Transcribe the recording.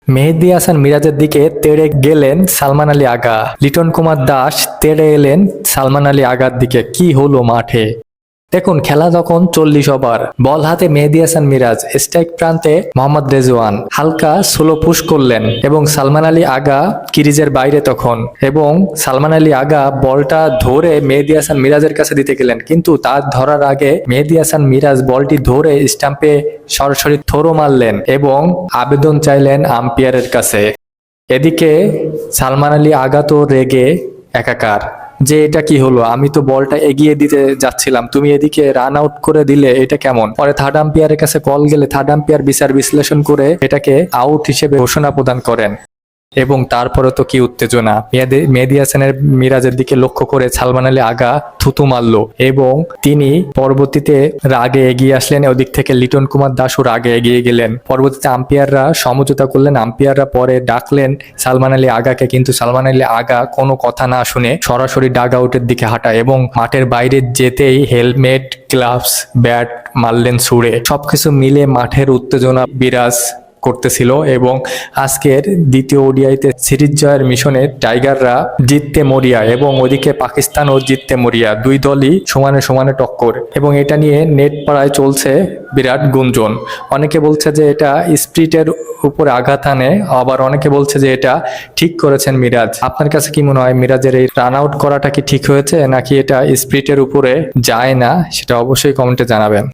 মেহেদী হাসান মিরাজের দিকে তেড়ে গেলেন সালমান আলী আগা। লিটন কুমার দাস তেড়ে এলেন সালমান আলী আগার দিকে। কি হলো মাঠে? দেখুন, খেলা তখন 40 ওভার। বল হাতে মেহেদী হাসান মিরাজ, স্ট্রাইক প্রান্তে মোহাম্মদ রেজওয়ান হালকা স্লো পুশ করলেন এবং সালমান আলী আগা ক্রিজের বাইরে তখন, এবং সালমান আলী আগা বলটা ধরে মেহেদী হাসান মিরাজের কাছে দিতে গেলেন, কিন্তু তার ধরার আগে মেহেদী হাসান মিরাজ বলটি ধরে স্টাম্পে সরাসরি থ্রো মারলেন এবং আবেদন চাইলেন আম্পায়ারের কাছে। এদিকে সালমান আলী আগা তো রেগে একাকার যে এটা কি হলো, আমি তো বলটা এগিয়ে দিতে যাচ্ছিলাম, তুমি এদিকে রান আউট করে দিলে, এটা কেমন? পরে থার্ড আম্পায়ারের কাছে কল গেলে থার্ড আম্পায়ার বিচার বিশ্লেষণ করে এটাকে আউট হিসেবে ঘোষণা প্রদান করেন। এবং তারপরে তো কি উত্তেজনা! মেহেদী হাসানের মিরাজের দিকে লক্ষ্য করে সালমান আলী আগা থুতু মারলো এবং তিনি পরবর্তীতে রাগে এগিয়ে আসলেন। ওদিক থেকে লিটন কুমার দাসও রাগে এগিয়ে গেলেন। পরবর্তীতে আম্পায়াররা সমঝোতা করলেন, আম্পায়াররা পরে ডাকলেন সালমান আলী আগাকে, কিন্তু সালমান আলী আগা কোনো কথা না শুনে সরাসরি ডাগ আউটের দিকে হাঁটায় এবং মাঠের বাইরে যেতেই হেলমেট, গ্লাভস, ব্যাট মারলেন ছুড়ে। সবকিছু মিলে মাঠের উত্তেজনা বিরাজ করতেছিল এবং আজকের দ্বিতীয় ওডিআইতে সিরিজ জয়ের মিশনে টাইগাররা জিততে মরিয়া এবং ওদিকে পাকিস্তানও জিততে মরিয়া। দুই দলই সমানে সমানে টক্কর এবং এটা নিয়ে নেট পাড়ায় চলছে বিরাট গুঞ্জন। অনেকে বলছে যে এটা স্প্রিটের উপরে আঘাত আনে, আবার অনেকে বলছে যে এটা ঠিক করেছেন মিরাজ। আপনার কাছে কি মনে হয়, মিরাজের এই রান আউট করাটা কি ঠিক হয়েছে নাকি এটা স্প্রিটের উপরে যায় না? সেটা অবশ্যই কমেন্টে জানাবেন।